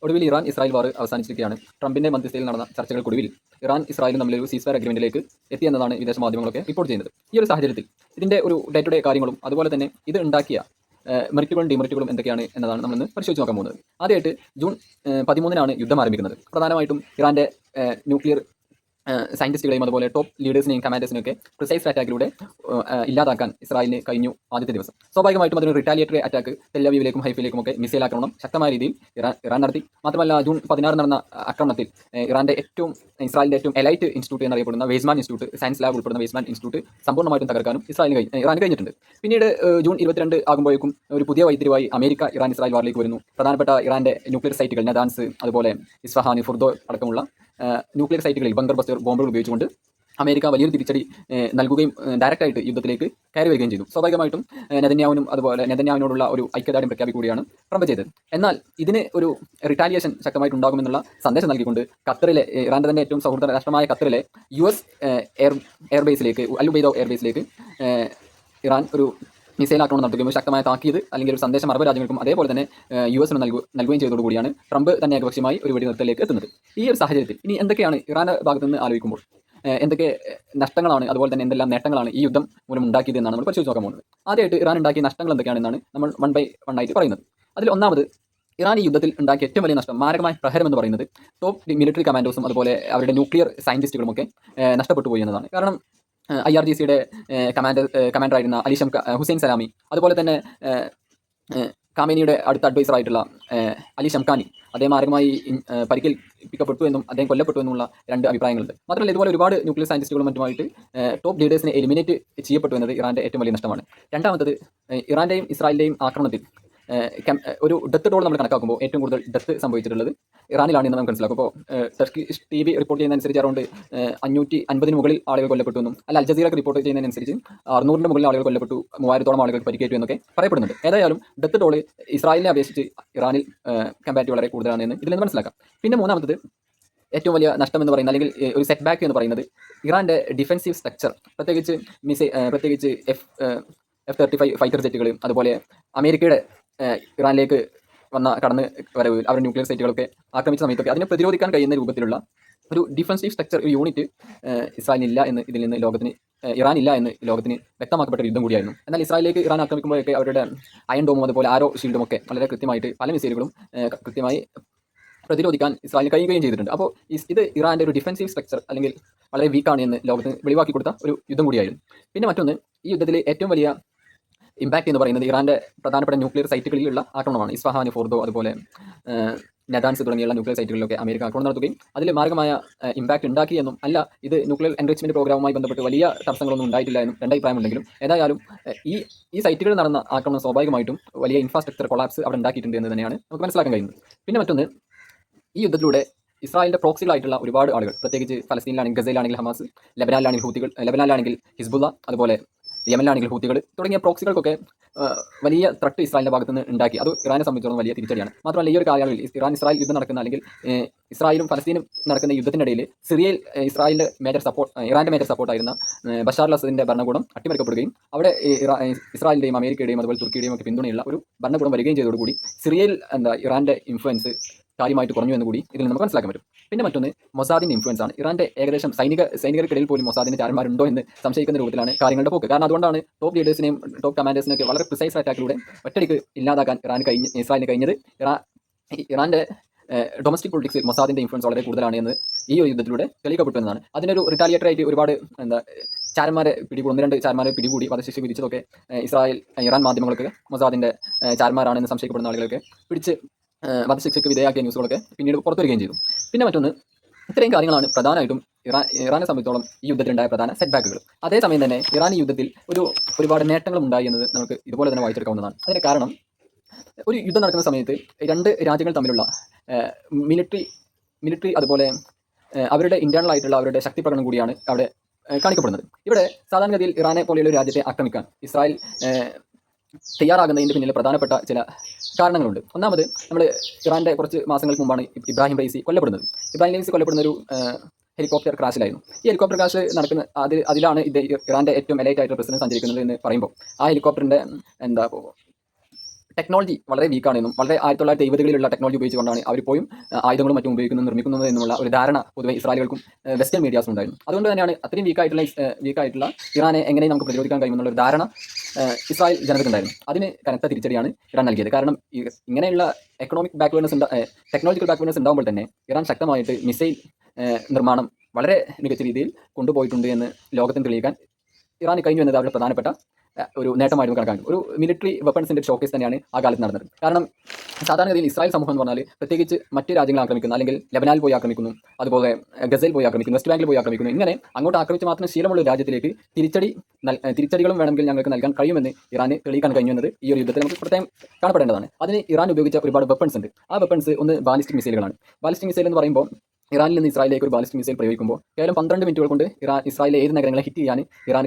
ഒടുവിൽ Iran Israel വാർ അവസാനിച്ചിരിക്കുകയാണ്. ട്രംപിന്റെ മധ്യസ്ഥതയിൽ നടന്ന ചർച്ചകൾക്കൊടുവിൽ ഇറാൻ ഇസ്രായേലും തമ്മിലൊരു സീസ്ഫയർ അഗ്രിമെന്റിലേക്ക് എത്തിയെന്നതാണ് വിദേശ മാധ്യമങ്ങളൊക്കെ റിപ്പോർട്ട് ചെയ്യുന്നത്. ഈ ഒരു സാഹചര്യത്തിൽ ഇതിന്റെ ഒരു ഡേ ടു ഡേ കാര്യങ്ങളും അതുപോലെ തന്നെ ഇത് ഉണ്ടാക്കിയ മെറിറ്റുകളും ഡിമെറിറ്റുകളും എന്തൊക്കെയാണ് എന്നതാണ് നമ്മളിന്ന് പരിശോധിച്ച് നോക്കാൻ പോകുന്നത്. ആദ്യമായിട്ട് ജൂൺ 13 യുദ്ധം ആരംഭിക്കുന്നത്. പ്രധാനമായിട്ടും ഇറാന്റെ ന്യൂക്ലിയർ സയന്റിസ്റ്റുകളെയും അതുപോലെ ടോപ്പ് ലീഡേഴ്സിനെയും കമാൻഡേഴ്സിനെയും ഒക്കെ പ്രിസൈസ് അറ്റാക്കിലൂടെ ഇല്ലാതാക്കാൻ ഇസ്രായേലിന് കഴിഞ്ഞു ആദ്യത്തെ ദിവസം. സ്വാഭാവികമായിട്ടും അതിന് റിറ്റാലിയേറ്ററി അറ്റാക്ക് തെല്ലവീവിലേക്കും ഹൈഫയിലേക്കും ഒക്കെ മിസൈൽ ആക്രമണം ശക്തമായ രീതിയിൽ ഇറാൻ നടത്തി. മാത്രമല്ല ജൂൺ 16 നടന്ന ആക്രമണത്തിൽ ഇസ്രായേലിന്റെ ഏറ്റവും എലൈറ്റ് ഇൻസ്റ്റിറ്റ്യൂട്ട് എന്നറിയപ്പെടുന്ന വെയ്സ്മാൻ ഇൻസ്റ്റിറ്റ്യൂട്ട്, സയൻസ് ലാബ് ഉൾപ്പെടുന്ന വെയ്സ്മാൻ ഇൻസ്റ്റിറ്റ്യൂട്ട് സമ്പൂർണ്ണമായിട്ടും തകർക്കാനും ഇറാൻ കഴിഞ്ഞിട്ടുണ്ട്. പിന്നീട് ജൂൺ 22 ആകുമ്പോഴേക്കും ഒരു പുതിയ വൈത്തിരിവായി അമേരിക്ക ഇസ്രായേൽ വാറിലേക്ക് വരുന്നു. പ്രധാനപ്പെട്ട ഇറാന്റെ ന്യൂക്ലിയർ സൈറ്റുകൾ നദാൻസ്, അതുപോലെ ഇസ്ഫഹാൻ, ഫുർദോ അടക്കമുള്ള ന്യൂക്ലിയർ സൈറ്റുകളിൽ ബങ്കർ ബസ്റ്റർ ബോംബുകൾ ഉപയോഗിച്ചുകൊണ്ട് അമേരിക്ക വലിയൊരു തിരിച്ചടി നൽകുകയും ഡയറക്റ്റായിട്ട് യുദ്ധത്തിലേക്ക് കയറി വരികയും ചെയ്തു. സ്വാഭാവികമായിട്ടും നെതന്യാഹുവിനോടുള്ള ഒരു ഐക്യദാർഢ്യം പ്രഖ്യാപിക്കുകയാണ് ട്രംപ് ചെയ്തത്. എന്നാൽ ഇതിന് ഒരു റിറ്റാലിയേഷൻ ശക്തമായിട്ടുണ്ടാകുമെന്നുള്ള സന്ദേശം നൽകിക്കൊണ്ട് ഖത്തറിലെ ഇറാന്റെ തന്നെ ഏറ്റവും സൗഹൃദ രാഷ്ട്രമായ ഖത്തറിലെ US എയർബേസിലേക്ക് അൽ ഉബൈദ എയർബേസിലേക്ക് ഇറാൻ ഒരു മിസൈൽ ആക്രമണം നടത്തുകയും ശക്തമായ താക്കീത് അല്ലെങ്കിൽ ഒരു സന്ദേശം അറബ് രാജ്യങ്ങൾക്കും അതേപോലെ തന്നെ US നൽകുകയും ചെയ്തതോടുകൂടിയാണ് ട്രംപ് തന്നെ ഏകപക്ഷീയമായി ഒരു വെടിനിർത്തലിലേക്ക് എത്തുന്നത്. ഈ ഒരു സാഹചര്യത്തിൽ ഇനി എന്തൊക്കെയാണ് ഇറാന്റെ ഭാഗത്ത് നിന്ന് ആലോചിക്കുമ്പോൾ എന്തൊക്കെ നഷ്ടങ്ങളാണ് അതുപോലെ തന്നെ എന്തെല്ലാം നേട്ടങ്ങളാണ് ഈ യുദ്ധം മൂലം ഉണ്ടാക്കിയത് എന്നാണ് നമ്മൾ പരിശോധിച്ച് നോക്കാൻ പോകുന്നത്. ആദ്യമായിട്ട് ഇറാൻ ഉണ്ടാക്കിയ നഷ്ടങ്ങൾ എന്തൊക്കെയാണെന്നാണ് നമ്മൾ 1 by 1 ആയിട്ട് പറയുന്നത്. അതിൽ ഒന്നാമത് ഇറാൻ ഈ യുദ്ധത്തിൽ ഉണ്ടാക്കിയ ഏറ്റവും വലിയ നഷ്ടം, മാരകമായ പ്രഹരം എന്ന് പറയുന്നത് ടോപ്പ് മിലിറ്ററി കമാൻഡോസും അതുപോലെ അവരുടെ ന്യൂക്ലിയർ സയന്റിസ്റ്റുകളുമൊക്കെ നഷ്ടപ്പെട്ടു പോയി എന്നതാണ്. കാരണം IRGCയുടെ കമാൻഡറായിരുന്ന ഹുസൈൻ സലാമി, അതുപോലെ തന്നെ കാമേനിയുടെ അടുത്ത അഡ്വൈസർ ആയിട്ടുള്ള അലി ഷംഖാനി, അദ്ദേഹം മാരകമായി പരിക്കേൽപ്പിക്കപ്പെട്ടു എന്നും അദ്ദേഹം കൊല്ലപ്പെട്ടു എന്നുള്ള 2 അഭിപ്രായങ്ങളുണ്ട്. മാത്രമല്ല ഇതുപോലെ ഒരുപാട് ന്യൂക്ലിയർ സയന്റിസ്റ്റുകളും മറ്റുമായിട്ട് ടോപ്പ് ലീഡേഴ്സിനെ എലിമിനേറ്റ് ചെയ്യപ്പെട്ടു എന്നത് ഇറാന്റെ ഏറ്റവും വലിയ നഷ്ടമാണ്. രണ്ടാമത്തത് ഇറാന്റെയും ഇസ്രായേലിന്റെയും ആക്രമണത്തിൽ ഒരു ഡെത്ത് ടോൾ നമ്മൾ കണക്കാക്കുമ്പോൾ ഏറ്റവും കൂടുതൽ ഡെത്ത് സംഭവിച്ചിട്ടുള്ളത് ഇറാനിലാണ് എന്ന് നമുക്ക് മനസ്സിലാക്കും. അപ്പോൾ ടർക്കിഷ് TV റിപ്പോർട്ട് ചെയ്യുന്നതനുസരിച്ച് അറൗണ്ട് 550 മുകളിൽ ആളുകൾ കൊല്ലപ്പെട്ടു എന്നും, അൽ ജസീറക്ക് റിപ്പോർട്ട് ചെയ്യുന്നതിനനുസരിച്ച് 600 മുകളിൽ ആളുകൾ കൊല്ലപ്പെട്ടു, 3000-ഓളം ആളുകൾ പരിക്കേറ്റു എന്നൊക്കെ പറയപ്പെടുന്നുണ്ട്. ഏതായാലും ഡെത്ത് ടോൾ ഇസ്രായേലിനെ അപേക്ഷിച്ച് ഇറാനിൽ കമ്പാരിറ്റീവ് വളരെ കൂടുതലാണ് എന്ന് ഇതിൽ നിന്ന് മനസ്സിലാക്കാം. പിന്നെ മൂന്നാമത്തത് ഏറ്റവും വലിയ നഷ്ടം എന്ന് പറയുന്നത് അല്ലെങ്കിൽ ഒരു സെറ്റ് ബാക്ക് എന്ന് പറയുന്നത് ഇറാന്റെ ഡിഫെൻസീവ് സ്ട്രക്ചർ, പ്രത്യേകിച്ച് F-35 ഫൈറ്റർ ജെറ്റുകൾ, അതുപോലെ അമേരിക്കയുടെ ഇറാനിലേക്ക് കടന്ന് വരവ്, അവരുടെ ന്യൂക്ലിയർ സൈറ്റുകളൊക്കെ ആക്രമിച്ച സമയത്തൊക്കെ അതിനെ പ്രതിരോധിക്കാൻ കഴിയുന്ന രൂപത്തിലുള്ള ഒരു ഡിഫെൻസീവ് സ്ട്രക്ചർ, ഒരു യൂണിറ്റ് ഇറാൻ ഇല്ല എന്ന് ലോകത്തിന് വ്യക്തമാക്കപ്പെട്ട യുദ്ധം കൂടിയായിരുന്നു. എന്നാൽ ഇസ്രായേലിലേക്ക് ഇറാൻ ആക്രമിക്കുമ്പോഴൊക്കെ അവരുടെ അയൺ ഡോമും അതുപോലെ ആരോ ഷീൽഡും ഒക്കെ വളരെ കൃത്യമായിട്ട് പല മിസൈലുകളും കൃത്യമായി പ്രതിരോധിക്കാൻ ഇസ്രായേലിന് കഴിയുകയും ചെയ്തിട്ടുണ്ട്. അപ്പോൾ ഇത് ഇറാന്റെ ഒരു ഡിഫെൻസീവ് സ്ട്രക്ചർ അല്ലെങ്കിൽ വളരെ വീക്കാണ് എന്ന് ലോകത്തിന് വെളിവാക്കി കൊടുത്ത ഒരു യുദ്ധം കൂടിയായിരുന്നു. പിന്നെ മറ്റൊന്ന്, ഈ യുദ്ധത്തിൽ ഏറ്റവും വലിയ ഇമ്പാക്റ്റ് എന്ന് പറയുന്നത് ഇറാന്റെ പ്രധാനപ്പെട്ട ന്യൂക്ലിയർ സൈറ്റുകളിലുള്ള ആക്രമണമാണ്. ഇസ്ഫഹാൻ, ഫോർദോ, അതുപോലെ നദാൻസ് തുടങ്ങിയുള്ള ന്യൂക്ലിയർ സൈറ്റുകളിലൊക്കെ അമേരിക്ക ആക്രമണം നടത്തുകയും അതിൽ മാരകമായ ഇമ്പാക്റ്റ് ഉണ്ടാക്കി എന്നും, അല്ല ഇത് ന്യൂക്ലിയർ എൻറിച്ച്മെന്റ് പ്രോഗ്രാമുമായി ബന്ധപ്പെട്ട് വലിയ തടസ്സങ്ങളൊന്നും ഉണ്ടായിട്ടില്ല എന്നും 2 അഭിപ്രായമുണ്ടെങ്കിലും ഏതായാലും ഈ സൈറ്റുകളിൽ നടന്ന ആക്രമണം സ്വാഭാവികമായിട്ടും വലിയ ഇൻഫ്രാസ്ട്രക്ചർ കൊളാപ്സ് അവിടെ ഉണ്ടാക്കിയിട്ടുണ്ട് എന്ന് തന്നെയാണ് നമുക്ക് മനസ്സിലാക്കാൻ കഴിയുന്നത്. പിന്നെ മറ്റൊന്ന്, ഈ യുദ്ധത്തിലൂടെ ഇസ്രായേലിന്റെ പ്രോക്സികളായിട്ടുള്ള ഒരുപാട് ആളുകൾ, പ്രത്യേകിച്ച് ഫലസ്തീനിലാണെങ്കിൽ ഗസയിലാണെങ്കിൽ ഹമാസ്, ലെബനാനിലാണെങ്കിൽ ഹിസ്ബുള്ള, അതുപോലെ യമനിലാണെങ്കിൽ ഹൂത്തികൾ തുടങ്ങിയ പ്രോക്സികൾക്കൊക്കെ വലിയ ത്രട്ട് ഇസ്രായേലിന്റെ ഭാഗത്ത് നിന്ന് ഉണ്ടാക്കി. അത് ഇറാനെ സംബന്ധിച്ചിടത്തോളം വലിയ തിരിച്ചടിയാണ്. മാത്രമല്ല ഈ ഒരു കാലയളവിൽ ഇസ്രായേൽ യുദ്ധം നടക്കുന്ന അല്ലെങ്കിൽ ഇസ്രായേലും ഫലസ്തീനും നടക്കുന്ന യുദ്ധത്തിനിടയിൽ ഇറാന്റെ മേജർ സപ്പോർട്ടായിരുന്ന ബഷാർ അൽ അസദിന്റെ ഭരണകൂടം അട്ടിമറിക്കപ്പെടുകയും അവിടെ ഇസ്രായേലിന്റെയും അമേരിക്കയുടെയും അതുപോലെ തുർക്കിയുടെയും ഒക്കെ പിന്തുണയുള്ള ഒരു ഭരണകൂടം വരികയും ചെയ്തതോടുകൂടി സിറിയയിൽ ഇറാന്റെ ഇൻഫ്ലുവൻസ് കാര്യമായിട്ട് കുറഞ്ഞു എന്ന് കൂടി ഇതിൽ നമുക്ക് മനസ്സിലാക്കാൻ പറ്റും. പിന്നെ മറ്റൊന്ന്, മൊസാദിന്റെ ഇൻഫ്ലുവൻസ് ആണ്. ഇറാന്റെ ഏകദേശം സൈനികർക്കിടയിൽ പോലും മൊസാദിന്റെ ചാരന്മാരുണ്ടോ എന്ന് സംശയിക്കുന്ന രൂപത്തിലാണ് കാര്യങ്ങളുടെ പോക്ക്. കാരണം അതുകൊണ്ടാണ് ടോപ്പ് ലീഡേഴ്സിനെയും ടോപ്പ് കമാൻഡേഴ്സിനെയും ഒക്കെ വളരെ പ്രിസൈസ് അറ്റാക്കിലൂടെ ഒറ്റയടിക്ക് ഇല്ലാതാക്കാൻ ഇസ്രായേലിന് കഴിഞ്ഞത്. ഇറാന്റെ ഡൊമസ്റ്റിക് പൊളിറ്റിക്സിൽ മൊസാദിന്റെ ഇൻഫ്ലുവൻസ് വളരെ കൂടുതലാണ് എന്ന് ഈ ഒരു യുദ്ധത്തിലൂടെ തെളിയിക്കപ്പെട്ടു എന്നതാണ്. അതിനൊരു റിറ്റാലിയേറ്റർ ആയിട്ട് ഒരുപാട് ചാരന്മാരെ 1-2 ചാരന്മാരെ പിടികൂടി വധശിക്ഷ വിധിച്ചതൊക്കെ ഇറാൻ മാധ്യമങ്ങൾക്ക് മൊസാദിന്റെ ചാരന്മാരാണെന്ന് സംശയിക്കപ്പെടുന്ന ആളുകളൊക്കെ പിടിച്ച് വധശിക്ഷയ്ക്ക് വിധേയമാക്കിയ ന്യൂസുകളൊക്കെ പിന്നീട് പുറത്തു വരികയും ചെയ്തു. പിന്നെ മറ്റൊന്ന്, ഇത്രയും കാര്യങ്ങളാണ് പ്രധാനമായിട്ടും ഇറാനെ സംബന്ധിച്ചോളം ഈ യുദ്ധത്തിലുണ്ടായ പ്രധാന സെറ്റ് ബാക്കുകൾ. അതേസമയം തന്നെ ഇറാൻ ഈ യുദ്ധത്തിൽ ഒരുപാട് നേട്ടങ്ങളും ഉണ്ടായി എന്നത് നമുക്ക് ഇതുപോലെ തന്നെ വായിച്ചെടുക്കാവുന്നതാണ്. അതിന് കാരണം, ഒരു യുദ്ധം നടക്കുന്ന സമയത്ത് 2 രാജ്യങ്ങൾ തമ്മിലുള്ള മിലിറ്ററി അതുപോലെ അവരുടെ ഇന്റേണൽ ആയിട്ടുള്ള അവരുടെ ശക്തി പ്രകടനം കൂടിയാണ് അവിടെ കാണിക്കപ്പെടുന്നത്. ഇവിടെ സാധാരണഗതിയിൽ ഇറാനെ പോലെയുള്ള ഒരു രാജ്യത്തെ ആക്രമിക്കാൻ ഇസ്രായേൽ തയ്യാറാകുന്നതിൻ്റെ പിന്നിൽ പ്രധാനപ്പെട്ട ചില കാരണങ്ങളുണ്ട്. ഒന്നാമത്, നമ്മൾ ഇറാന്റെ കുറച്ച് മാസങ്ങൾക്ക് മുമ്പാണ് ഇബ്രാഹിം റൈസി കൊല്ലപ്പെടുന്ന ഒരു ഹെലികോപ്റ്റർ ക്രാഷിലായിരുന്നു. ഈ ഹെലികോപ്റ്റർ ക്രാഷ് അതിലാണ് ഇറാന്റെ ഏറ്റവും എലൈറ്റ് ആയിട്ടുള്ള പ്രസിഡന്റ് സഞ്ചരിക്കുന്നത് എന്ന് പറയുമ്പോൾ ആ ഹെലികോപ്റ്ററിന്റെ ടെക്നോളജി വളരെ വീക്കാണെന്നും വളരെ 1970കളിലുള്ള ടെക്നോളജി ഉപയോഗിച്ചുകൊണ്ടാണ് അവർ പോയും ആയുധങ്ങളും മറ്റും നിർമ്മിക്കുന്നത് എന്നുള്ള ഒരു ധാരണ പൊതുവെ ഇസ്രായേലുകൾക്കും വെസ്റ്റേൺ മീഡിയാസും ഉണ്ടായിരുന്നു. അതുകൊണ്ട് തന്നെയാണ് അത്രയും വീക്കായിട്ടുള്ള ഇറാനെ എങ്ങനെ നമുക്ക് പ്രതിരോധിക്കാൻ കഴിയുമെന്നുള്ള ഒരു ധാരണ ഇസ്രായേൽ ജനതയ്ക്കുണ്ടായിരുന്നു. അതിന് കനത്ത തിരിച്ചടിയാണ് ഇറാൻ നൽകിയത്. കാരണം ഇങ്ങനെയുള്ള എക്കണോമിക് ബാക്ക്വേർഡ്നെസ് ടെക്നോളജിക്കൽ ബാക്ക്വേർഡ്നെസ് ഉണ്ടാകുമ്പോൾ തന്നെ ഇറാൻ ശക്തമായിട്ട് മിസൈൽ നിർമ്മാണം വളരെ മികച്ച രീതിയിൽ കൊണ്ടുപോയിട്ടുണ്ട് എന്ന് ലോകത്തിന് തെളിയിക്കാൻ ഇറാന് കഴിഞ്ഞു എന്നത് അവരുടെ പ്രധാനപ്പെട്ട ഒരു നേട്ടമായിരുന്നു കണക്കാക്കുന്നത്. ഒരു മിലിറ്ററി വെപ്പൺസിൻ്റെ ഷോക്കേസ് തന്നെയാണ് ആ കാലത്ത് നടന്നത്. കാരണം സാധാരണഗതിയിൽ ഇസ്രായേൽ സമൂഹം എന്ന് പറഞ്ഞാൽ പ്രത്യേകിച്ച് മറ്റ് രാജ്യങ്ങൾ ആക്രമിക്കുന്നു, അല്ലെങ്കിൽ ലെബനാനിൽ പോയി ആക്രമിക്കുന്നു, അതുപോലെ ഗസയിൽ പോയി ആക്രമിക്കുന്നു, വെസ്റ്റ് ബാങ്കിൽ പോയി ആക്രമിക്കുന്നു, ഇങ്ങനെ അങ്ങോട്ട് ആക്രമിച്ച് മാത്രം ശീലമുള്ള രാജ്യത്തിലേക്ക് തിരിച്ചടികളും വേണമെങ്കിൽ ഞങ്ങൾക്ക് നൽകാൻ കഴിയുമെന്ന് ഇറാന് തെളിയിക്കാൻ കഴിഞ്ഞു എന്നത് ഈ ഒരു യുദ്ധത്തിൽ നമുക്ക് പ്രത്യേകം കാണപ്പെടേണ്ടതാണ്. അതിന് ഇറാൻ ഉപയോഗിച്ച ഒരുപാട് വെപ്പൺസ് ഉണ്ട്. ആ വെപ്പൺസ് ഒന്ന് ബാലിസ്റ്റിക് മിസൈലുകളാണ്. ബാലിസ്റ്റിക് മിസൈൽ എന്ന് പറയുമ്പോൾ ഇറാനിൽ നിന്ന് ഇസ്രായേലിലേക്ക് ഒരു ബാലിസ്റ്റിക് മിസൈൽ പ്രയോഗിക്കുമ്പോൾ കേവലം 12 മിനിറ്റുകൾ കൊണ്ട് ഇസ്രായേലിലെ ഏത് നഗരങ്ങളെ ഹിറ്റ് ചെയ്യാൻ ഇറാൻ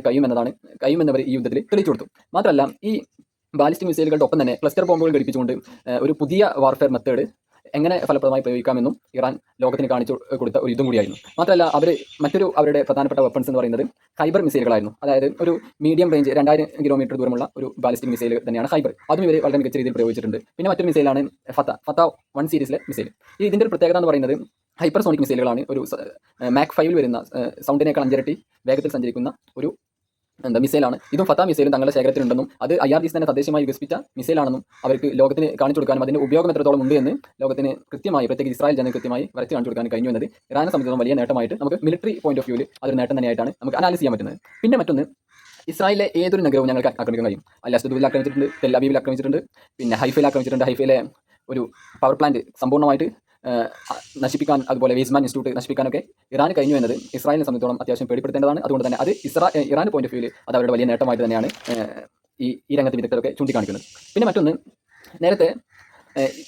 കഴിയുമെന്നവർ ഈ യുദ്ധത്തിൽ തെളിയിച്ചു കൊടുത്തു. മാത്രമല്ല ഈ ബാലിസ്റ്റിക് മിസൈലുകളുടെ ഒപ്പം തന്നെ ക്ലസ്റ്റർ ബോംബുകൾ ഘടിപ്പിച്ചുകൊണ്ട് ഒരു പുതിയ വാർഫെയർ മെത്തേഡ് എങ്ങനെ ഫലപ്രദമായി പ്രയോഗിക്കാമെന്നും ഇറാൻ ലോകത്തിന് കാണിച്ചു കൊടുത്ത ഒരു യുദ്ധം കൂടിയായിരുന്നു. മാത്രമല്ല അവരുടെ പ്രധാനപ്പെട്ട വെപ്പൺസ് എന്ന് പറയുന്നത് ഹൈബർ മിസൈലുകളായിരുന്നു. അതായത് ഒരു മീഡിയം റേഞ്ച് 2000 കിലോമീറ്റർ ദൂരമുള്ള ഒരു ബാലിസ്റ്റിക് മിസൈൽ തന്നെയാണ് ഹൈബർ. അതും ഇവർ വളരെ മികച്ച രീതിയിൽ പ്രയോഗിച്ചിട്ടുണ്ട്. പിന്നെ മറ്റൊരു മിസൈലാണ് ഫത്ത 1 സീരീസിലെ മിസൈൽ. ഇതിൻ്റെ ഒരു പ്രത്യേകത എന്ന് പറയുന്നത് ഹൈപ്പർസോണിക് മിസൈലുകളാണ്. ഒരു മാക് 5 വരുന്ന സൗണ്ടിനേക്കാൾ 5 ഇരട്ടി വേഗത്തിൽ സഞ്ചരിക്കുന്ന ഒരു മിസൈലാണ്. ഇതും ഫത്ത മിസൈലും തങ്ങളുടെ ശേഖരത്തിലുണ്ടെന്നും അത് IRGC തന്നെ തദ്ദേശമായി വികസിപ്പിച്ച മിസൈലാണെന്നും അവർക്ക് ലോകത്തിന് കാണിച്ചു കൊടുക്കാനും അതിൻ്റെ ഉപയോഗം എത്രത്തോളം ഉണ്ട് എന്ന് ലോകത്തിന് കൃത്യമായി, പ്രത്യേകിച്ച് ഇസ്രായേൽ ജനങ്ങൾ കൃത്യമായി വരച്ച് കാണിച്ചു കൊടുക്കാൻ കഴിഞ്ഞു എന്നത് ഇറാനെ സംബന്ധിച്ചിടത്തോളം വലിയ നേട്ടമായിട്ട് നമുക്ക് മിലിറ്ററി പോയിന്റ് ഓഫ് വ്യൂവിൽ അതൊരു നേട്ടം തന്നെയായിട്ടാണ് നമുക്ക് അനാലിസ് ചെയ്യാൻ പറ്റുന്നത്. പിന്നെ മറ്റൊന്ന്, ഇസ്രായേലിലെ ഏതൊരു നഗരവും ഞങ്ങൾക്ക് ആക്രമിക്കാൻ കഴിയും. അസ്ദുദിൽ ആക്രമിച്ചിട്ടുണ്ട്, ടെൽ അവീവിൽ ആക്രമിച്ചിട്ടുണ്ട്, പിന്നെ ഹൈഫയിൽ ആക്രമിച്ചിട്ടുണ്ട്. ഹൈഫയിലെ ഒരു പവർ പ്ലാന്റ് സമ്പൂർണ്ണമായിട്ട് നശിപ്പിക്കാൻ, അതുപോലെ വെയ്സ്മാൻ ഇൻസ്റ്റിറ്റ്യൂട്ട് നശിപ്പിക്കാനൊക്കെ ഇറാൻ കഴിഞ്ഞു എന്നത് ഇസ്രായേലിനെ സംബന്ധിച്ചിടത്തോളം അത്യാവശ്യം പേടിപ്പെടുത്തേണ്ടതാണ്. അതുകൊണ്ട് തന്നെ അത് ഇറാൻ പോയിന്റ് ഓഫ് വ്യൂവിൽ അത് അവരുടെ വലിയ നേട്ടമായിട്ട് തന്നെയാണ് ഈ രംഗത്ത് വിദഗ്ധരൊക്കെ ചൂണ്ടിക്കാണിക്കുന്നത്. പിന്നെ മറ്റൊന്ന്, നേരത്തെ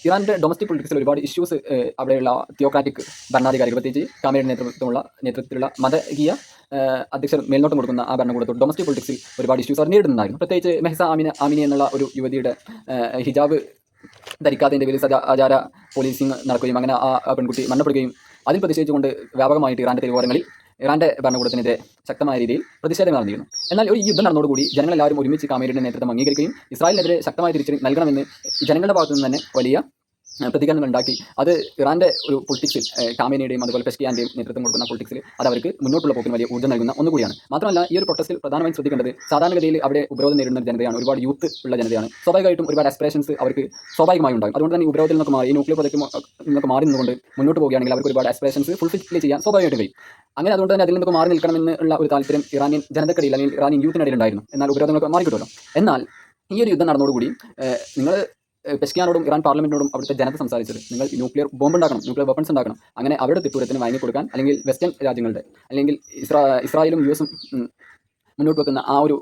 ഇറാൻ്റെ ഡൊമസ്റ്റിക് പൊളിറ്റിക്സിൽ ഒരുപാട് ഇഷ്യൂസ് അവിടെയുള്ള തിയോക്രാറ്റിക് ഭരണാധികാരികൾ, പ്രത്യേകിച്ച് കാമയുടെ നേതൃത്വത്തിലുള്ള മതകീയ അധ്യക്ഷർ മേൽനോട്ടം കൊടുക്കുന്ന ആ ഭരണകൂടത്തോട് ഡൊമസ്റ്റിക് പൊളിറ്റിക്സിൽ ഒരുപാട് ഇഷ്യൂസ് അവർ നേരിടുന്നുണ്ടായിരുന്നു. പ്രത്യേകിച്ച് മെഹ്സ ആമിനി എന്നുള്ള ഒരു യുവതിയുടെ ഹിജാബ് ധരിക്കാത്തതിൻ്റെ പേരിൽ ആചാര പോലീസിങ് നടക്കുകയും അങ്ങനെ ആ പെൺകുട്ടി മരണപ്പെടുകയും അതിൽ പ്രതിഷേധിച്ചുകൊണ്ട് വ്യാപകമായിട്ട് ഇറാൻ്റെ തെരുവോരങ്ങളിൽ ഇറാൻ്റെ ഭരണകൂടത്തിനെതിരെ ശക്തമായ രീതിയിൽ പ്രതിഷേധങ്ങൾ നടന്നിരുന്നു. എന്നാൽ ഈ യുദ്ധം നടന്നതോടുകൂടി ജനങ്ങളെല്ലാവരും ഒരുമിച്ച് കാമയുടെ നേതൃത്വം അംഗീകരിക്കുകയും ഇസ്രായേലിനെതിരെ ശക്തമായ തിരിച്ചടി നൽകണമെന്ന് ജനങ്ങളുടെ ഭാഗത്തു നിന്ന് തന്നെ വലിയ പ്രതികരണങ്ങൾ ഉണ്ടാക്കി. അത് ഇറാൻ്റെ ഒരു പൊളിറ്റിക്സിൽ കാമേനിയുടെയും അതുപോലെ പെഷ്കിയാൻ്റെയും നേതൃത്വം കൊടുക്കുന്ന പൊളിറ്റിക്സിൽ അത് അവർക്ക് മുന്നോട്ടുള്ള പോക്കിന് വലിയ ഊർജ്ജം നൽകുന്ന ഒന്നുകൂടിയാണ്. മാത്രമല്ല ഈ ഒരു പ്രൊട്ടസ്റ്റിൽ പ്രധാനമായും ശ്രദ്ധിക്കേണ്ടത് സാധാരണഗതിയിൽ അവിടെ ഉപരോധം നേരിടുന്ന ജനതയാണ്, ഒരുപാട് യൂത്ത് ഉള്ള ജനതയാണ്. സ്വാഭാവികമായിട്ടും ഒരുപാട് ആസ്പിറേഷൻസ് അവർക്ക് സ്വാഭാവികമായി ഉണ്ടാകും. അതുകൊണ്ട് തന്നെ ഈ ഉപരോധത്തിൽ നിന്നൊക്കെ മാറി, ഈ ന്യൂക്ലിയർ പ്രൊജക്റ്റിൽ നിന്നൊക്കെ മാറി നിന്നുകൊണ്ട് മുന്നോട്ട് പോകുകയാണെങ്കിൽ അവർക്ക് ഒരുപാട് ആസ്പിറേഷൻസ് ഫുൾഫിൽ ചെയ്യാൻ സ്വാഭാവികമായിട്ടും കഴിയും. അങ്ങനെ അതുകൊണ്ട് തന്നെ അതിൽ നിന്നൊക്കെ മാറി നിൽക്കണമെന്നുള്ള ഒരു താല്പര്യം ഇറാനിയൻ ജനതക്കിടയിൽ അല്ലെങ്കിൽ ഇറാനിയൻ യൂത്തിനിടയിൽ ഉണ്ടായിരുന്നു. എന്നാൽ ഉപരോധങ്ങളൊക്കെ മാറിക്കിട്ടുമല്ലോ. എന്നാൽ ഈ ഒരു യുദ്ധം നടന്നതോടുകൂടി നിങ്ങൾ പെഷ്കിയാനോടും ഇറാൻ പാർലമെന്റിനോടും അവിടുത്തെ ജനത സംസാരിച്ചത് നിങ്ങൾ ന്യൂക്ലിയർ ബോംബ് ഉണ്ടാക്കണം, ന്യൂക്ലിയർ വെപ്പൺസ് ഉണ്ടാക്കണം, അങ്ങനെ അവരുടെ തിട്ടൂരത്തിന് വാങ്ങിക്കൊടുക്കാൻ, അല്ലെങ്കിൽ വെസ്റ്റേൺ രാജ്യങ്ങളുടെ അല്ലെങ്കിൽ ഇസ്രായേലും US മുന്നോട്ട് വെക്കുന്ന ആ ഒരു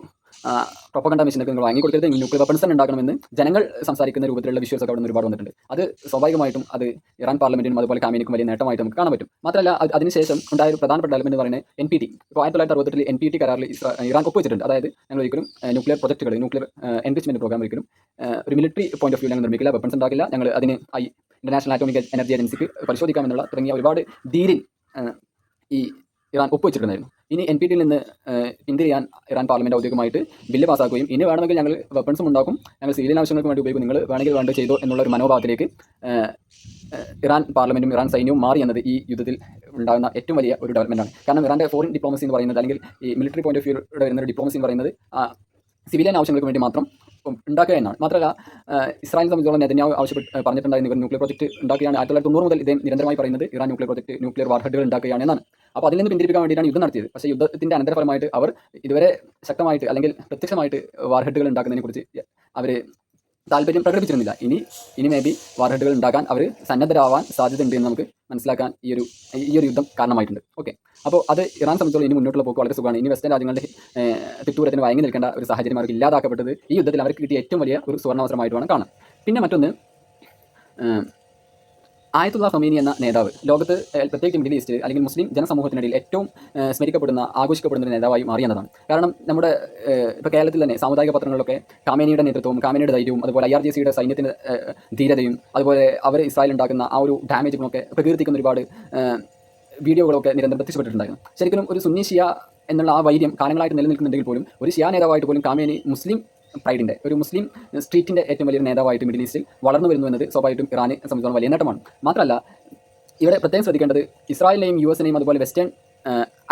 പ്രൊപ്പഗണ്ട മെഷീനൊക്കെ നിങ്ങൾ വാങ്ങിക്കൊടുക്കരുത്, ന്യൂക്ലിയർ വെപ്പൺസ് തന്നെ ഉണ്ടാക്കണമെന്ന് ജനങ്ങൾ സംസാരിക്കുന്ന രൂപത്തിലുള്ള വിഷ്വൽസ് ഒക്കെ അവിടെ നിന്ന് ഒരുപാട് വന്നിട്ടുണ്ട്. അത് സ്വാഭാവികമായിട്ടും അത് ഇറാൻ പാർലമെന്റിനും അതുപോലെ കാമേനിക്കും വലിയ നേട്ടമായിട്ട് നമുക്ക് കാണാൻ പറ്റും. മാത്രമല്ല അതിനുശേഷം ഉണ്ടായ ഒരു പ്രധാനപ്പെട്ട ഡെവലപ്മെന്റ് എന്ന് പറയുന്നത് NPT. ഇപ്പോൾ 1968 NPT കരാറിൽ ഇറാൻ ഒപ്പുവെച്ചിട്ടുണ്ട്. അതായത് ഞങ്ങൾ ഒരിക്കലും ന്യൂക്ലിയർ പ്രൊജക്റ്റുകൾ, ന്യൂക്ലിയർ എൻറിച്ച്മെന്റ് പ്രോഗ്രാം ഒരിക്കലും ഒരു മിലിറ്ററി പോയിന്റ് ഓഫ് വ്യൂ ഞങ്ങൾ നിർമ്മിക്കില്ല, വെപ്പൺസ് ഉണ്ടാക്കില്ല, ഞങ്ങൾ അതിന് ഇന്റർനാഷണൽ ആറ്റോമിക് എനർജി ഏജൻസിക്ക് പരിശോധിക്കാമെന്നുള്ള തുടങ്ങിയ ഒരുപാട് ഡീലിൽ ഈ ഇറാൻ ഒപ്പുവെച്ചിട്ടുണ്ടായിരുന്നു. ഇനി NPTയിൽ നിന്ന് പിന്തിരിയാൻ ഇറാൻ പാർലമെന്റ് ഔദ്യോഗികമായിട്ട് ബില്ല് പാസ്സാക്കുകയും ഇനി വേണമെങ്കിൽ ഞങ്ങൾ വെപ്പൺസും ഉണ്ടാക്കും, ഞങ്ങൾ സിവിലിയൻ ആവശ്യങ്ങൾക്ക് വേണ്ടി ഉപയോഗിക്കും, നിങ്ങൾ വേണമെങ്കിൽ ചെയ്തോ എന്നുള്ള ഒരു മനോഭാവത്തിലേക്ക് ഇറാൻ പാർലമെന്റും ഇറാൻ സൈന്യവും മാറി എന്നത് ഈ യുദ്ധത്തിൽ ഉണ്ടാകുന്ന ഏറ്റവും വലിയ ഒരു ഡെവലപ്മെന്റാണ്. കാരണം ഇറാൻ്റെ ഫോറിൻ ഡിപ്ലോമസി എന്ന് പറയുന്നത്, അല്ലെങ്കിൽ ഈ മിലിറ്ററി പോയിന്റ് ഓഫ് വ്യൂ വരുന്ന ഡിപ്ലോമസി എന്ന് പറയുന്നത് സിവിലിയൻ ആവശ്യങ്ങൾക്ക് വേണ്ടി മാത്രം ഉണ്ടാക്കുക എന്നാണ്. മാത്രമല്ല ഇസ്രായേലിനെ സംബന്ധിച്ചോളം നെതന്യാഹു പറഞ്ഞിട്ടുണ്ടായിരുന്നു, ഇവർ ന്യൂക്ലിയർ പ്രൊജക്ട് ഉണ്ടാക്കുകയാണ്. 1990 മുതൽ ഇദ്ദേഹം നിരന്തരമായി പറയുന്നത് ഇറാൻ ന്യൂക്ലിയർ വാർഹെഡുകൾ ഉണ്ടാക്കുകയാണ് എന്നാണ്. അപ്പോൾ അതിൽ നിന്ന് പിന്തിരിപ്പിക്കാൻ വേണ്ടിയിട്ടാണ് യുദ്ധം നടത്തിയത്. പക്ഷേ യുദ്ധത്തിൻ്റെ അനന്തരഫലമായിട്ട് അവർ ഇതുവരെ ശക്തമായിട്ട് അല്ലെങ്കിൽ പ്രത്യക്ഷമായിട്ട് വാർഹെഡുകൾ ഉണ്ടാക്കുന്നതിനെക്കുറിച്ച് അവർ താല്പര്യം പ്രകടിപ്പിച്ചിരുന്നില്ല. ഇനി മേ ബി വാർഹെഡുകൾ ഉണ്ടാക്കാൻ അവർ സന്നദ്ധരാവാൻ സാധ്യതയുണ്ട് എന്ന് നമുക്ക് മനസ്സിലാക്കാൻ ഈ ഒരു യുദ്ധം കാരണമായിട്ടുണ്ട്. ഓക്കെ, അപ്പോൾ അത് ഇറാൻ സംബന്ധിച്ചോളം ഇനി മുന്നോട്ടുള്ള പോക്ക് വളരെ സുഖമാണ്. ഇനി വെസ്റ്റേൺ രാജ്യങ്ങളുടെ തിട്ടൂരത്തിന് വഴങ്ങി നിൽക്കേണ്ട ഒരു സാഹചര്യം അവർക്ക് ഇല്ലാതാക്കപ്പെട്ടത് ഈ യുദ്ധത്തിൽ അവർക്ക് കിട്ടിയ ഏറ്റവും വലിയ ഒരു സുവർണാവസരമായിട്ട് വേണം കാണാം. പിന്നെ മറ്റൊന്ന്, ആയത്തുള്ള ഖമീനി എന്ന നേതാവ് ലോകത്ത് പ്രത്യേകിച്ച് മിഡിൽ ഈസ്റ്റ് അല്ലെങ്കിൽ മുസ്ലിം ജനസമൂഹത്തിനിടയിൽ ഏറ്റവും സ്മരിക്കപ്പെടുന്ന, ആഘോഷിക്കപ്പെടുന്ന ഒരു നേതാവായി മാറി എന്നതാണ്. കാരണം നമ്മുടെ ഇപ്പോൾ കേരളത്തിൽ തന്നെ സാമുദായിക പത്രങ്ങളിലൊക്കെ കാമേനിയുടെ നേതൃത്വവും കാമേനിയുടെ ധൈര്യവും അതുപോലെ IRGCയുടെ സൈന്യത്തിൻ്റെ ധീരതയും അതുപോലെ അവർ ഇസ്രായേൽ ഉണ്ടാക്കുന്ന ആ ഒരു ഡാമേജുകളൊക്കെ പ്രകീർത്തിക്കുന്ന ഒരുപാട് വീഡിയോകളൊക്കെ നിരന്തരം പ്രത്യക്ഷപ്പെട്ടിട്ടുണ്ടായിരുന്നു. ശരിക്കും ഒരു സുന്നി ഷിയ എന്നുള്ള ആ വൈര്യം കാലങ്ങളായിട്ട് നിലനിൽക്കുന്നുണ്ടെങ്കിൽ പോലും ഒരു ഷിയ നേതാവായിട്ട് പോലും കാമേനി മുസ്ലിം പ്രൈഡിൻ്റെ ഒരു മുസ്ലിം സ്ട്രീറ്റിൻ്റെ ഏറ്റവും വലിയൊരു നേതാവായിട്ട് മിഡിൽ ഈസ്റ്റിൽ വളർന്നു വരുന്നു എന്നത് സ്വാഭാവികമായിട്ടും ഇറാനെ സംബന്ധിച്ചിടത്തോളം വലിയ നേട്ടമാണ്. മാത്രമല്ല ഇവിടെ പ്രത്യേകം ശ്രദ്ധിക്കേണ്ടത് ഇസ്രായേലിനെയും US-നെയും അതുപോലെ വെസ്റ്റേൺ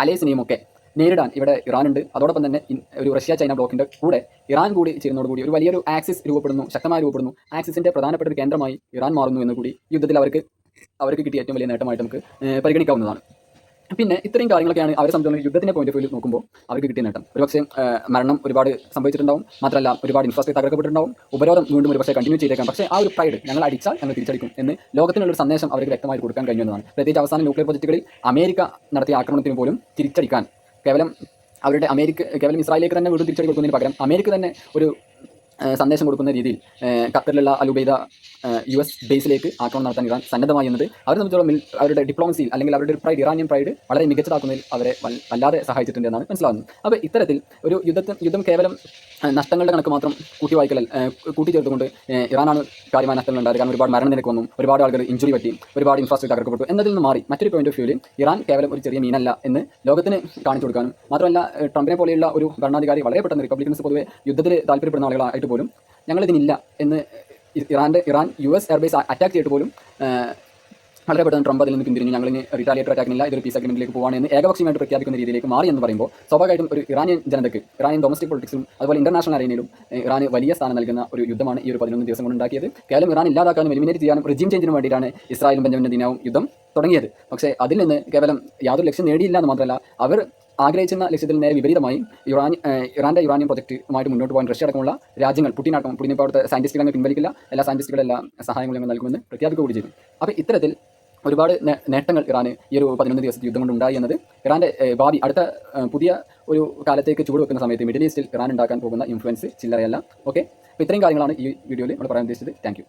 അലയൻസിനെയും ഒക്കെ നേരിടാൻ ഇവിടെ ഇറാനുണ്ട്. അതോടൊപ്പം തന്നെ ഒരു റഷ്യ ചൈന ബ്ലോക്കിൻ്റെ കൂടെ ഇറാൻ കൂടി ചേരുന്നതോടുകൂടി ഒരു വലിയൊരു ആക്സിസ് രൂപപ്പെടുന്നു, ശക്തമായി രൂപപ്പെടുന്നു. ആക്സിസിൻ്റെ പ്രധാനപ്പെട്ട ഒരു കേന്ദ്രമായി ഇറാൻ മാറുന്നു എന്ന് കൂടി യുദ്ധത്തിൽ അവർക്ക് കിട്ടിയ ഏറ്റവും വലിയ നേട്ടമായിട്ട് നമുക്ക് പരിഗണിക്കാവുന്നതാണ്. പിന്നെ ഇത്രയും കാര്യങ്ങളൊക്കെയാണ് അവരെ സംബന്ധിച്ചുള്ള യുദ്ധത്തിൻ്റെ പോയിന്റ് ഓഫ് വ്യൂ നോക്കുമ്പോൾ അവർക്ക് കിട്ടിയ നേട്ടം. ഒരുപക്ഷെ മരണം ഒരുപാട് സംഭവിച്ചിട്ടുണ്ടാവും, മാത്രമല്ല ഒരുപാട് ഇൻഫ്രാസ്ട്രക്ചർ തകർക്കപ്പെട്ടിട്ടുണ്ടാവും, ഉപരോധം വീണ്ടും ഒരുപക്ഷെ കണ്ടിന്യൂ ചെയ്തേക്കാം. പക്ഷേ ആ ഒരു പ്രൈഡ്, ഞങ്ങൾ അടിച്ചാൽ ഞങ്ങൾ തിരിച്ചടിക്കും എന്ന് ലോകത്തിനുള്ളൊരു സന്ദേശം അവർക്ക് വ്യക്തമായി കൊടുക്കാൻ കഴിഞ്ഞു എന്നതാണ്. പ്രത്യേകിച്ച് അവസാന ന്യൂക്ലിയർ പ്രൊജക്റ്റുകളിൽ അമേരിക്ക നടത്തിയ ആക്രമണത്തിന് പോലും തിരിച്ചടിക്കാൻ കേവലം ഇസ്രായേലിലേക്ക് തന്നെ വീണ്ടും തിരിച്ചടി കൊടുക്കുന്നതിന് പകരം അമേരിക്ക തന്നെ ഒരു സന്ദേശം കൊടുക്കുന്ന രീതിയിൽ ഖത്തറിലുള്ള അലുബൈദ US ബേസിലേക്ക് ആക്രമണം നടത്താൻ ഇറാൻ സന്നദ്ധമായി എന്നത് അവരെ സംബന്ധിച്ചോളം അവരുടെ ഡിപ്ലോമസിയിൽ അല്ലെങ്കിൽ അവരുടെ പ്രൈഡ്, ഇറാനിയൻ പ്രൈഡ് വളരെ മികച്ചതാക്കുന്നതിൽ അവരെ വല്ലാതെ സഹായിച്ചിട്ടുണ്ട് എന്നാണ് മനസ്സിലാകുന്നത്. അപ്പോൾ ഇത്തരത്തിൽ ഒരു യുദ്ധം കേവലം നഷ്ടങ്ങളുടെ കണക്ക് മാത്രം കൂട്ടിച്ചേർത്തുകൊണ്ട് ഇറാനാണ് കാര്യമായ നഷ്ടങ്ങൾ ഉണ്ടായത്, കാരണം ഒരുപാട് മരണനിരക്ക് വന്നു, ഒരുപാട് ആളുകൾ ഇഞ്ചുറി പറ്റി, ഒരുപാട് ഇൻഫ്രാസ്ട്രക്ചർ തകർക്കപ്പെട്ടു എന്നതിൽ നിന്ന് മാറി മറ്റൊരു പോയിന്റ് ഓഫ് വ്യൂവിൽ ഇറാൻ കേവലം ഒരു ചെറിയ മീനല്ല എന്ന് ലോകത്തിന് കാണിച്ചു കൊടുക്കാനും, മാത്രമല്ല ട്രംപിനെ പോലെയുള്ള ഒരു ഭരണാധികാരി വളരെ പെട്ടെന്ന് റിപ്പബ്ലിക്കൻസ് പൊതുവെ യുദ്ധത്തിൽ താല്പര്യപ്പെടുന്ന ആളുകളായിട്ട് പോലും ഞങ്ങളിതിനില്ല എന്ന് ഇറാൻ US എയർബേസ് അറ്റാക്ക് ചെയ്തിട്ട് പോലും വളരെ പെട്ടെന്ന് ട്രംപ് അതിൽ നിന്ന് പിന്തിരിഞ്ഞു, ഞങ്ങളിനി റിറ്റാലിയേറ്റർ അറ്റാക്കിനില്ല, ഇതൊരു പീസ് അഗ്രിമെന്റിലേക്ക് പോവാണ് എന്ന് ഏകപക്ഷീയമായിട്ട് പ്രഖ്യാപിക്കുന്ന രീതിയിലേക്ക് മാറി എന്ന് പറയുമ്പോൾ സ്വാഭാവികമായിട്ടും ഒരു ഇറാനിയൻ ജനതയ്ക്ക്, ഇറാനിയൻ ഡൊമസ്റ്റിക് പൊളിറ്റിക്സും അതുപോലെ ഇന്റർനാഷണൽ അറേനയിലും ഇറാന് വലിയ സ്ഥാനം നൽകുന്ന ഒരു യുദ്ധമാണ് ഈ ഒരു 11 ദിവസം കൊണ്ട് ഉണ്ടാക്കിയത്. കേവലം ഇറാൻ ഇല്ലാതാക്കാനും എലിമിനേറ്റ് ചെയ്യാനും റിജീം ചേഞ്ചിനും വേണ്ടിയിട്ടാണ് ഇസ്രായേലും ബെഞ്ചമിൻ നെതന്യാഹുവും യുദ്ധം തുടങ്ങിയത്. പക്ഷേ അതിൽ നിന്ന് കേവലം യാതൊരു ലക്ഷ്യം നേടിയില്ല എന്ന് മാത്രമല്ല, അവർ ആഗ്രഹിച്ചിരുന്ന ലക്ഷ്യത്തിൽ നേരെ വിപരീതമായി ഇറാൻ്റെ യുറാനിയം പ്രൊജക്റ്റുമായിട്ട് മുന്നോട്ട് പോകാൻ റഷ്യ അടക്കമുള്ള രാജ്യങ്ങൾ, പുടിൻ ഇപ്പോൾ അവിടുത്തെ സയൻറ്റിസ്റ്റുകളെ പിൻവലിക്കില്ല, എല്ലാ സയൻറ്റിസ്റ്റുകളുടെ എല്ലാ സഹായങ്ങളും ഞങ്ങൾ നൽകുമെന്ന് പ്രഖ്യാപിക്കുക കൂടി ചെയ്തു. അപ്പോൾ ഇത്തരത്തിൽ ഒരുപാട് നേട്ടങ്ങൾ ഇറാന് ഈ ഒരു 11 ദിവസത്തെ യുദ്ധം കൊണ്ട് ഉണ്ടായി എന്നത് ഇറാൻ്റെ ഭാവി അടുത്ത പുതിയ ഒരു കാലത്തേക്ക് ചുവടുവെക്കുന്ന സമയത്ത് മിഡിൽ ഈസ്റ്റിൽ ഇറാൻ ഉണ്ടാക്കാൻ പോകുന്ന ഇൻഫ്ലുവൻസ് ചില്ലറയല്ല. ഓക്കെ, അപ്പോൾ ഇത്രയും കാര്യങ്ങളാണ് ഈ വീഡിയോയിൽ നമ്മൾ പറയാൻ ഉദ്ദേശിച്ചത്. Thank you.